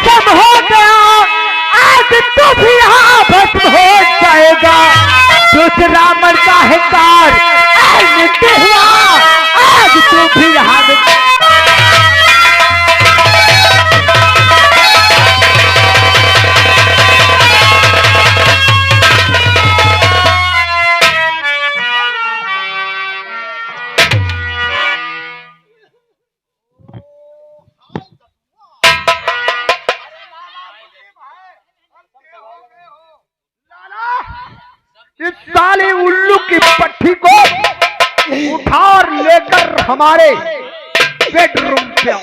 भस्म हो गया, आज तू भी यहाँ भस्म हो जाएगा। दूसरा मरता है कार, आज तू हुआ, आज तू भी यहाँ इस साले उल्लू की पट्टी को उठा और लेकर हमारे बेडरूम पे आओ।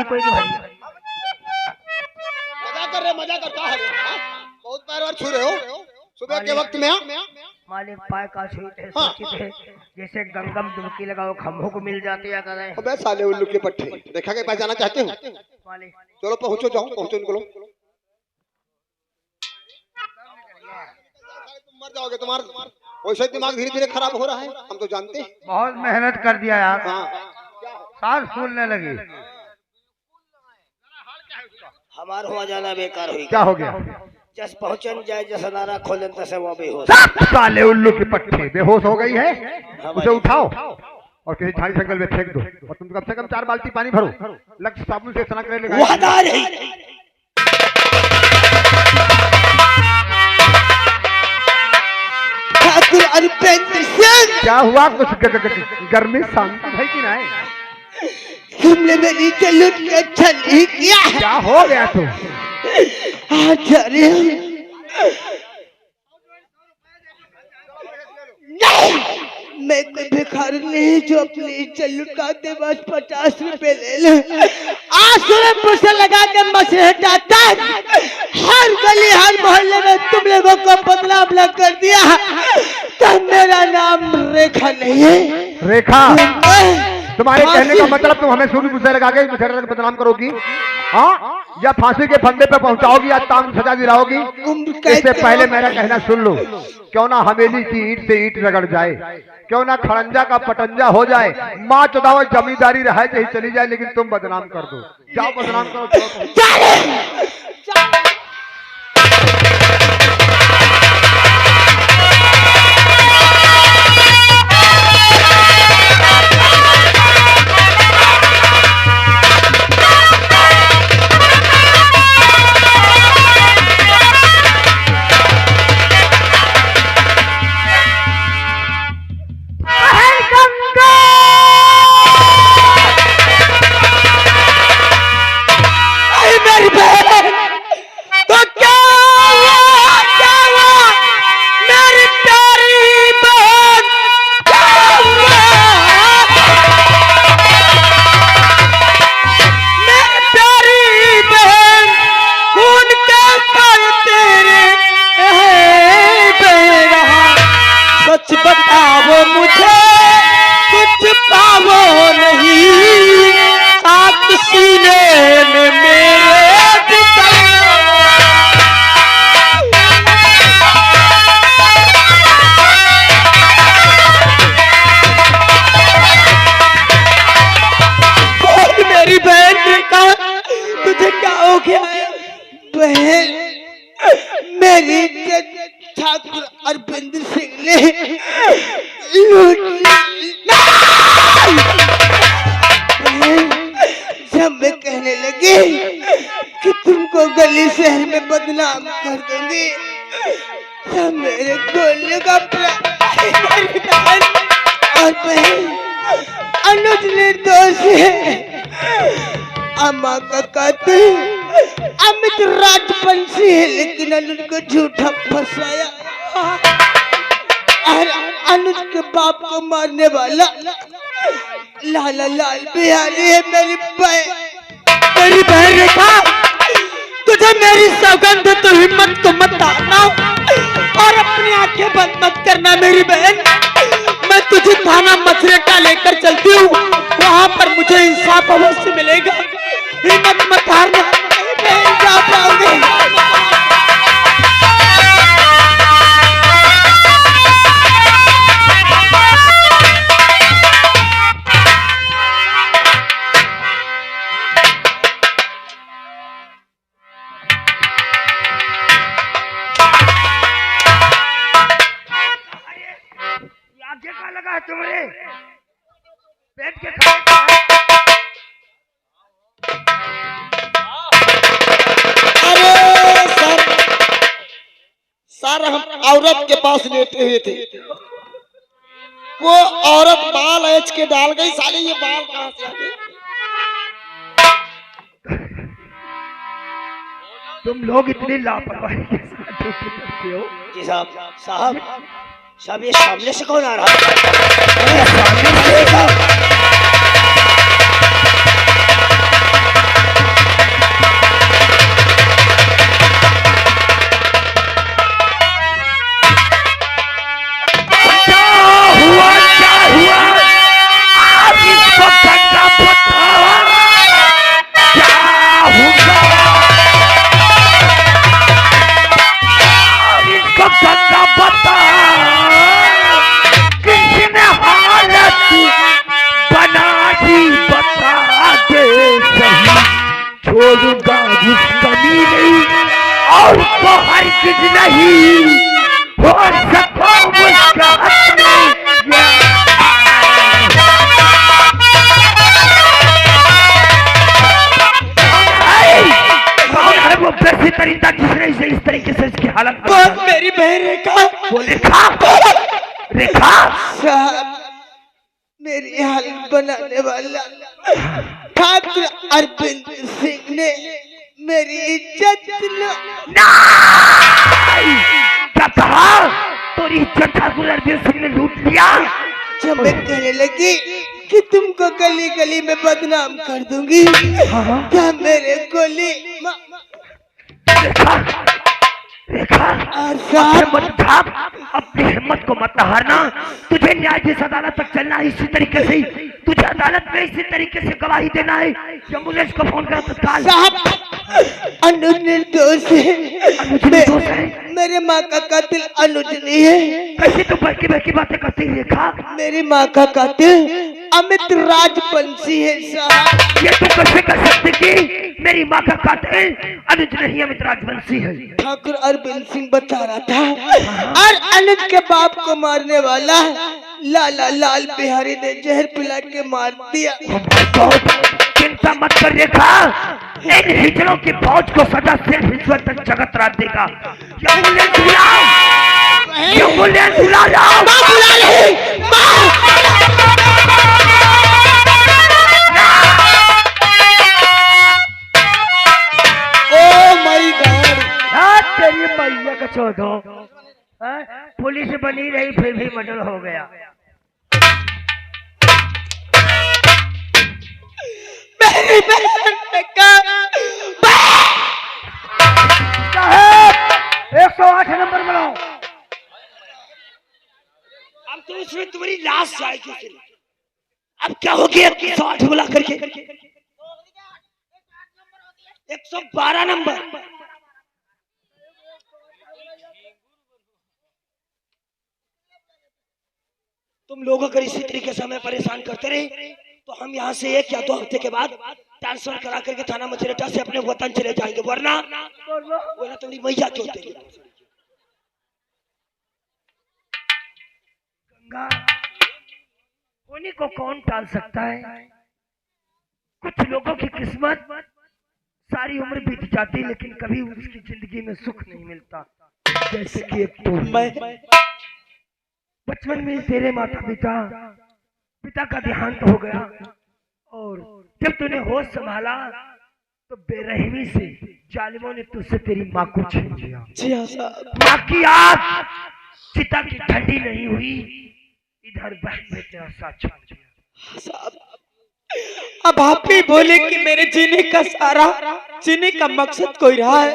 कोई मजा करता है, बहुत पैर और छू रहे हो सुबह के वक्त में। मालिक पाए का छूते हैं, सोचते हैं जैसे गंगम डुबकी लगाओ खम्भों को मिल जाती है। अबे साले उल्लू के पट्टे, देखा के पहचाना चाहते हो? मालिक चलो पहुंचो, जाओ पहुंचो, निकलो। तुम मर जाओगे, तुम्हारा वैसे दिमाग धीरे धीरे खराब हो रहा है, हम तो जानते हैं। बहुत मेहनत कर दिया यार, सांस फूलने लगी। हमार हो जाना बेकार हुई। क्या हो गया? जस पहुंचन जाए जस नारा खोलन तसे वो बेहोश। साले उल्लू की पट्टी बेहोश हो गई है, उसे उठाओ और किसी झाड़ी जंगल में फेंक दो और तुम कम से कम 4 बाल्टी पानी भरो, लक्ष्य साबुन से स्नान करने लगा। क्या हुआ? कुछ गर्मी शांत है कि नहीं? तुमने मेरी लूट के अच्छा नहीं किया। क्या हो गया तुम? मैं कोई भिखारी नहीं जो अपनी इज्जत लुटाते बस 50 रुपए ले ले। आसुरपुर से लगा के मछली हटाता हर गली हर मोहल्ले में तुम लोगों को बदनाम लग कर दिया। तब मेरा नाम रेखा नहीं है। रेखा? तुम्हारे कहने का मतलब तुम हमें सूर्य मुझे लगा के मुझे बदनाम करोगी, हाँ? या फांसी के फंदे पे पहुंचाओगी या ताम सजा दिलाओगी? इससे पहले मेरा कहना सुन लो। क्यों ना हवेली की ईंट से ईंट रगड़ जाए, क्यों ना खड़ंजा का पटंजा हो जाए, माँ चौदाव जमींदारी रहे चाहे चली जाए, लेकिन तुम बदनाम कर दो। जाओ बदनाम करो। ठाकुर अरविंद सिंह ने जब मैं कहने लगी कि तुमको गली शहर में बदनाम कर दूंगी, तब मेरे गोले का और बहन अनुज निर्दोष है। अम्मा का कातिल अमित राजवंशी है, लेकिन अनुज को झूठा फंसाया और अनुज के बाप को मारने वाला लाला लाल बिहारी है मेरी बहन रेखा। तुझे मेरी सौगंध तो हिम्मत तो मत हारना और अपनी आंखें बंद मत करना मेरी बहन। मैं तुझे थाना मछरेटा लेकर चलती हूँ, वहाँ पर मुझे इंसाफ अवश्य मिलेगा। हिम्मत मत हारना बहन, जा पाओगे। क्या लगा है तुम्हारे पेट के खाने? अरे सर हम औरत के पास लेटे हुए थे, वो औरत बाल ऐच के डाल गई। साले ये बाल कहाँ से आ गए? तुम लोग इतनी लापरवाही के साथ ड्यूटी करते हो? जी साहब साहब ये सामने से कौन आ रहा है? सामने से छोड़ूंगा कमी नहीं और तो हरगिज नहीं हो सको मुझका वो वैसे तरीका जिसने इसे इस तरीके से इसकी हालत मेरी बहन रेखा। वो रेखा रेखा साहब मेरी हालत बनाने वाला ठाकुर अरविंद सिंह ने मेरी इज्जत क्या कहा? तेरी इज्जत ठाकुर अरविंद सिंह ने लूट लिया। जब मैं कहने लगी कि तुमको गली गली में बदनाम कर दूंगी, क्या मेरे गोली रेखा अपनी हिम्मत को मत हारना। तुझे न्यायाधीश अदालत तक चलना है, इसी तरीके से तुझे अदालत में इसी तरीके से गवाही देना है। एम्बुलेंस को फोन कर तत्काल। साहब अनुज निर्दोष है, मेरे माँ का कातिल अनुज नहीं है। कैसे तू बहकी बहकी बातें करती है रेखा? मेरी माँ का कातिल अमित राजवंशी है साहब। ये तू कैसे कर सकती कि मेरी माँ का कातिल अनुज नहीं अमित राजवंशी है? ठाकुर अरविंद सिंह बता रहा था और अनुज के बाप को मारने वाला लाला लाल बिहारी ने जहर पिला के मार दिया। चिंता मत कर रेखा, इन हिजड़ों की फौज को सजा सिर्फ ईश्वर तक जगत रात देगा। एम्बुलेंस बुलाओ, एम्बुलेंस बुला लाओ। बुला ले तेरी मैया का चौधो पुलिस बनी रही फिर भी मर्डर हो गया। मेरी बहन का 108 नंबर बुलाओ। अब तो इसमें तुम्हारी लाश जाएगी। अब क्या हो गया 108 बुला करके? 112 नंबर। तुम लोग अगर इसी तरीके से हमें परेशान करते रहे तो हम यहाँ से 1 या 2 हफ्ते के बाद ट्रांसफर करा करके थाना मछरेटा से अपने वतन चले जाएंगे, वरना तुम्हारी मैया क्यों होती है? गंगा उन्हीं को कौन टाल सकता है? कुछ लोगों की किस्मत सारी उम्र बीत जाती लेकिन कभी उसकी जिंदगी में सुख नहीं मिलता। जैसे कि एक तो मैं बचपन में तेरे माता पिता का देहांत हो गया और जब तूने होश संभाला तो बेरहमी से जालिमों ने तुझसे तेरी माँ को छीन लिया। माँ की आग चिता की ठंडी नहीं हुई इधर बैठ में तेरा साथ छोड़ दिया। साहब अब आप ही बोले कि मेरे जीने का सारा जीने का मकसद कोई रहा है।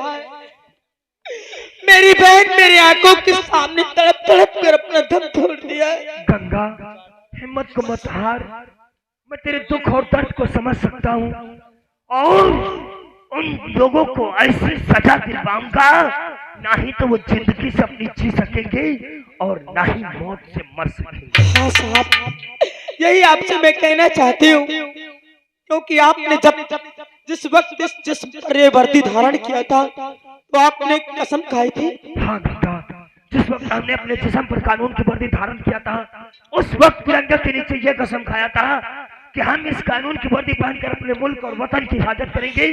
मेरी बहन मेरी आंखों के सामने तड़प तड़प कर अपना दम तोड़ दिया है। गंगा हिम्मत को मत हार, मैं तेरे दुख और दर्द को समझ सकता हूँ और उन लोगों को ऐसी सजा दिलवाऊंगा ना ही तो वो जिंदगी से अपनी जी सकेंगे और ना ही मौत से मर सकेंगे। हाँ साहब, यही आपसे मैं कहना चाहती हूँ, क्योंकि आपने जब जिस वक्त जिस पर ये वर्दी धारण किया था तो आपने कसम खाई थी। हाँ गंगा, जिस वक्त हमने अपने जिस्म पर कानून की वर्दी धारण किया था उस वक्त तिरंगे के नीचे ये कसम खाया था कि हम इस कानून की वर्दी पहनकर अपने मुल्क और वतन की हिफाजत करेंगे,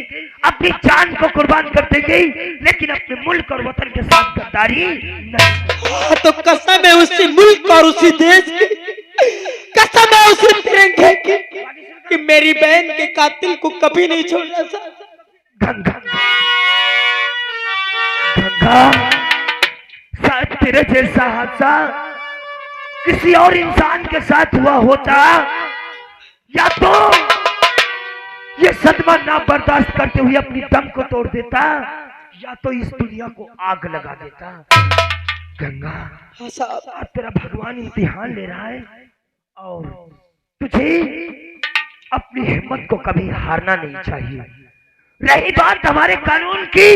अपनी जान को कुर्बान कर देंगे, लेकिन अपने मुल्क और वतन के साथ गद्दारी नहीं। तो कसम है उसी मुल्क और उसी देश की, कसम है उसी तिरंगे की कि मेरी बहन के कातिल को कभी नहीं छोड़ना। गंगा गंगा, शायद तेरे जैसा हादसा किसी और इंसान के साथ हुआ होता, या तो ये सदमा ना बर्दाश्त करते हुए अपनी दम को तोड़ देता, या तो इस दुनिया को आग लगा देता। गंगा अब तेरा भगवान इम्तिहान ले रहा है और तुझे अपनी हिम्मत को कभी हारना नहीं चाहिए। रही बात हमारे कानून की,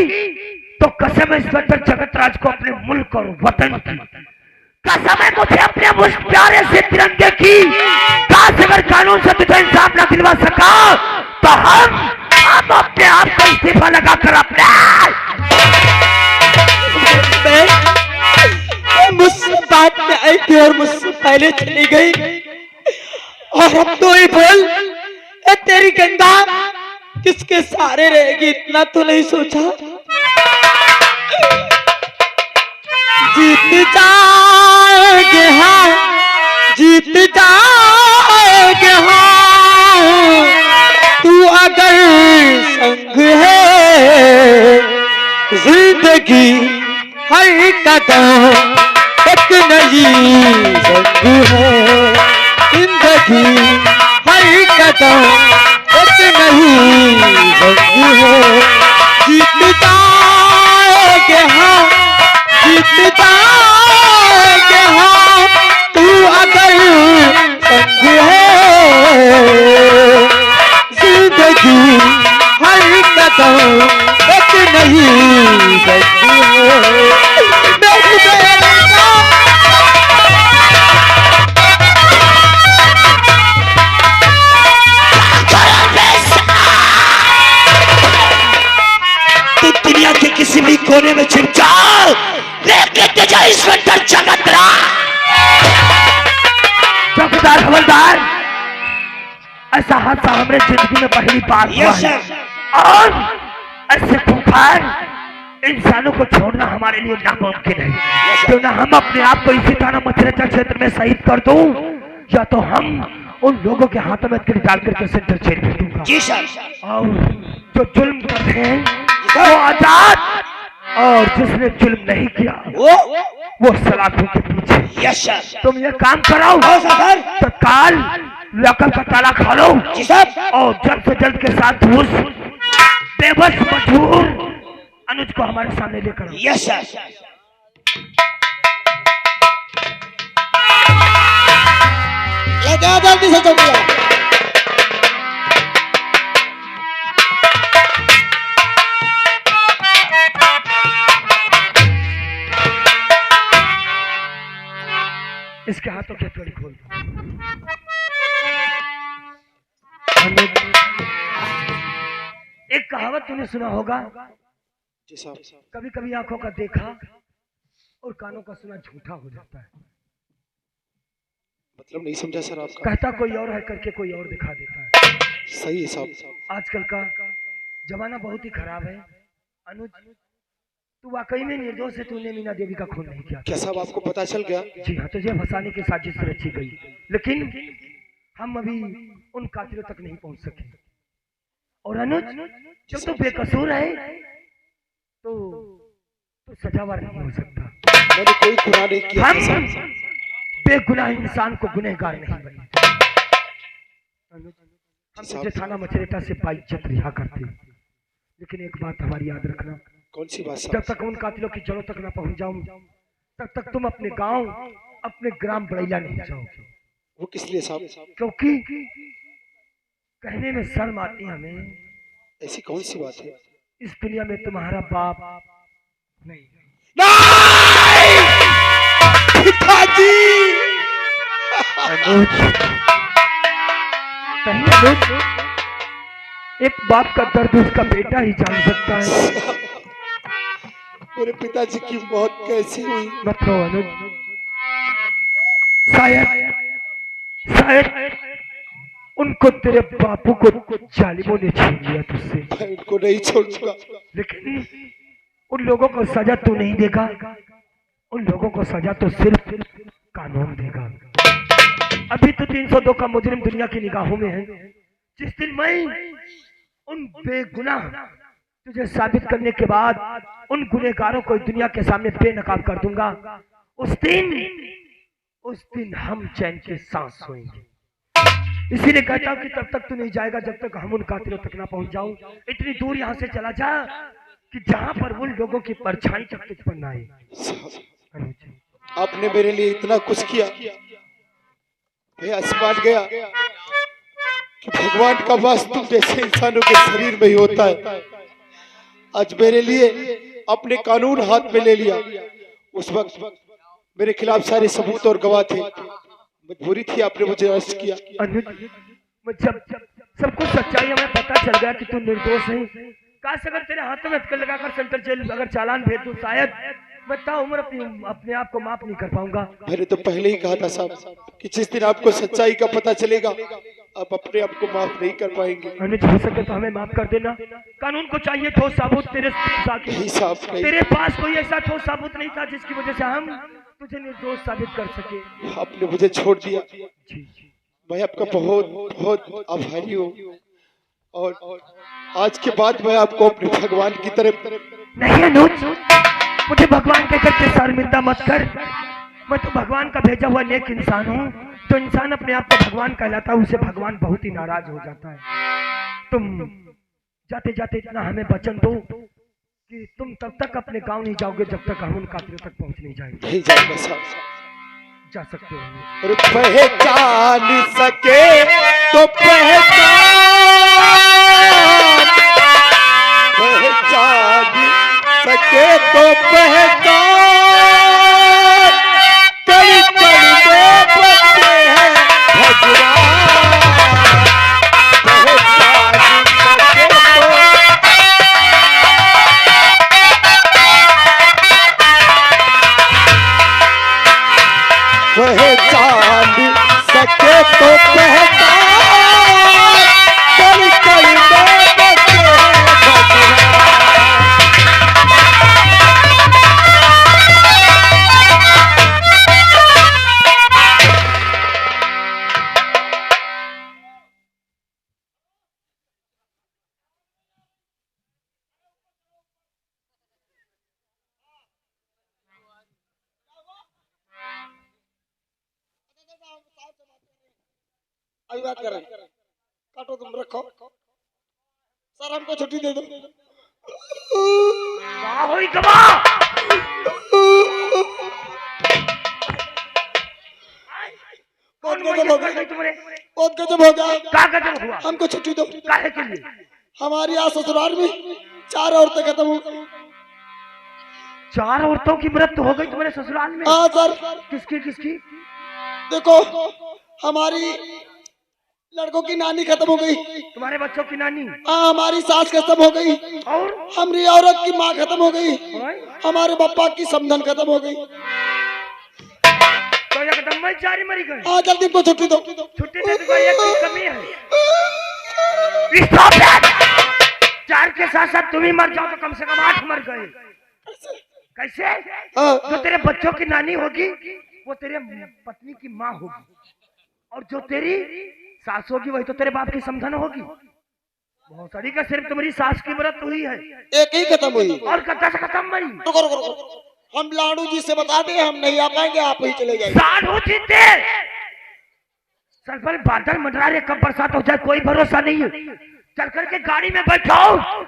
तो कसम है इंस्पेक्टर जगतराज को अपने मुल्क और वतन की, कसम है मुझे अपने उस प्यारे से तिरंगे की, काश अगर कानून से तुझे इंसाफ ना दिलवा सका तो हम अपने आप को इस्तीफा लगाकर अपने मुझसे बात में आई थी और मुझसे पहले चली गई, और अब तो ही बोल तेरी गंगा किसके सहारे रहेगी, इतना तो नहीं सोचा। जीत जाओगे हाँ, जीत जाओगे हाँ, तू अगर संग है, जिंदगी हर कदम एक नई संग है, जिंदगी हर कदम एक नई संग है। जीत जाओगे हाँ, जीत जाओगे हाँ, तू अगर संग है, जिंदगी हर कदम एक नहीं सकती है। तू दुनिया के किसी भी कोने में छिप जाओ, लेकिन तुझे इंस्पेक्टर जगतराज चौकीदार हवलदार, ऐसा हादसा हमारे जिंदगी में पहली बार हुआ है और ऐसे खूंखार इंसानों को छोड़ना हमारे लिए नामुमकिन है। क्यों ना हम अपने आप को इसी थाना मछरेचा क्षेत्र में शहीद कर दूं, या तो हम उन लोगों के हाथों में तीर डाल करके सेंटर जेल भेज दूंगा। जी सर। और जो जुल्म करते हैं वो आजाद, और जिसने जुल्म नहीं किया वो सलाखों के पीछे। Yes sir. तुम ये काम कराओ तत्काल लॉकर का ताला खोलो और जल्द से जल्द के साथ उस बेबस मजबूर अनुज को हमारे सामने लेकर आओ। Yes sir. जल्दी से जल्दी। इसके हाथों के थोड़ी खोल। एक कहावत तूने सुना होगा, कभी कभी आंखों का देखा और कानों का सुना झूठा हो जाता है। मतलब नहीं समझा सर आपका। कहता कोई और है करके कोई और दिखा देता है। सही है साहब। आजकल का जमाना बहुत ही खराब है। अनुज, तू वाकई में निर्दोष है, तूने मीना देवी का खून नहीं किया। क्या साहब आपको पता चल गया? जी हाँ, तुझे फंसाने की साजिश रची गई, लेकिन हम अभी उन कातिलों तक नहीं पहुंच सके। और अनुज, जब तू बेकसूर है तो सजावार नहीं हो सकता। मैंने कोई गुनाह नहीं किया। हम बेगुनाह इंसान को गुनहगार नहीं बने। हम तुझे थाना मछरेटा से बाइज्जत रिहा करते, लेकिन एक बात हमारी याद रखना, कौन सी बात जब साहब? तक उन कातिलों की जड़ों तक न पहुंच जाऊं तब तक तुम अपने गांव, अपने ग्राम बड़ैला नहीं जाओगे। वो किस लिए साहब? क्योंकि कहने में शर्म आती है हमें, ऐसी कौन सी बात है? इस दुनिया में तुम्हारा बाप नहीं। पिताजी अनुज, कहीं अनुज, एक बाप का दर्द उसका बेटा ही जान सकता है। मेरे पिताजी की मौत कैसे हुई? मत रो अनुज, शायद शायद उनको तेरे बापू को जालिमों ने छीन लिया तुझसे, मैं उनको नहीं छोड़ूंगा। लेकिन उन लोगों को सजा तू नहीं देगा, उन लोगों को सजा तो सिर्फ कानून देगा। अभी तो 302 का मुजरिम दुनिया की निगाहों में है। जिस दिन मैं उन बेगुनाह तुझे साबित करने के बाद उन गुनहगारों को दुनिया के सामने बेनकाब कर दूंगा, उस दिन हम चैन के सांस सोएंगे। इसीलिए कहता हूं कि तब तक तू नहीं जाएगा जब तक हम उन कातिलों तक ना पहुंच जाऊं। इतनी दूर यहां से चला जा कि जहां पर उन लोगों की परछाई तक तुझ पर ना आए। साहब, आपने मेरे लिए इतना कुछ किया, मैं आसमान गया कि भगवान का वास तुम जैसे इंसानों के शरीर में ही होता है। आज मेरे लिए अपने कानून हाथ में ले लिया। उस वक्त मेरे खिलाफ सारे सबूत और गवाह थे, मजबूरी थी, आपने मुझे अरेस्ट किया। जब सब कुछ सच्चाई हमें पता चल गया कि तू निर्दोष है, काश अगर तेरे हाथों में हथकड़ी लगाकर सेंट्रल जेल अगर चालान भेज दूं, शायद मैं ताउम्र अपने आप को माफ नहीं कर पाऊंगा। मैंने तो पहले ही कहा था साहब कि जिस दिन आपको सच्चाई का पता चलेगा आप अपने आप को माफ नहीं कर पाएंगे। अनुज, हो सके तो हमें माफ कर देना। कानून को चाहिए ठोस साबुत तेरे साथ। नहीं साहब, नहीं। तेरे पास कोई ऐसा ठोस साबुत नहीं था जिसकी वजह से हम तुझे निर्दोष साबित कर सके। आपने मुझे छोड़ दिया, जी मैं आपका बहुत बहुत आभारी हूँ। और आज के बाद मैं आपको अपने भगवान की तरफ नहीं अनुज, मुझे भगवान कहकर के शर्मिंदा मत कर। मैं तो भगवान का भेजा हुआ नेक इंसान हूँ। जो इंसान अपने आप को भगवान कहलाता है उसे भगवान बहुत ही नाराज हो जाता है। तुम जाते जाते इतना हमें वचन दो कि तुम तब तक अपने गांव नहीं जाओगे जब तक हम उन कातिलों तक पहुंच नहीं जाएंगे। नहीं जाऊंगा साहब। जा सकते हो। और पहचान सके तो पहचान सके तो पहचान, कड़ी कड़ी में बचे हैं भगवान। पहचान सके तो पहचान, कड़ी कड़ी में बचे हैं भगवान। अभी बात कर रहे हैं, काटो तुम, रखो सर, हमको छुट्टी दे दो। बहुत गजब हो गया, बहुत गजब हो गया। हमको छुट्टी दो। काहे के लिए? हमारी यहाँ ससुराल में 4 औरतें खत्म हो गई। 4 औरतों की मृत्यु हो गई तुम्हारे ससुराल में? हाँ सर। किसकी किसकी? देखो, हमारी लड़कों की नानी खत्म हो गई। तुम्हारे बच्चों की नानी? हाँ, हमारी सास खत्म हो गई। और हमारी औरत की माँ खत्म हो गई। हमारे पापा की समधन खत्म हो गई। तो एकदम मैं 4 मरी गई। हाँ, जल्दी को छुट्टी दो। छुट्टी दे दूंगा, एक की कमी है। 4 के साथ साथ तुम ही मर जाओ तो कम से कम 8 मर गए। कैसे? जो तेरे बच्चों की नानी होगी वो तेरे पत्नी की माँ होगी, और जो तेरी सास होगी वही तो तेरे बाप की समधन होगी। बहुत सारी का सिर्फ तुम्हारी सास की मृत्यु हुई है, एक ही खत्म हुई। और कत्ता से खत्म मरी। रुको रुको रुको, हम लाडू जी से बता दें हम नहीं आ पाएंगे, आप ही चले जाइए। साधु जीते चल पर बादल मंडरा रहे, कब बरसात हो जाए कोई भरोसा नहीं है। चल करके गाड़ी में बैठाओ।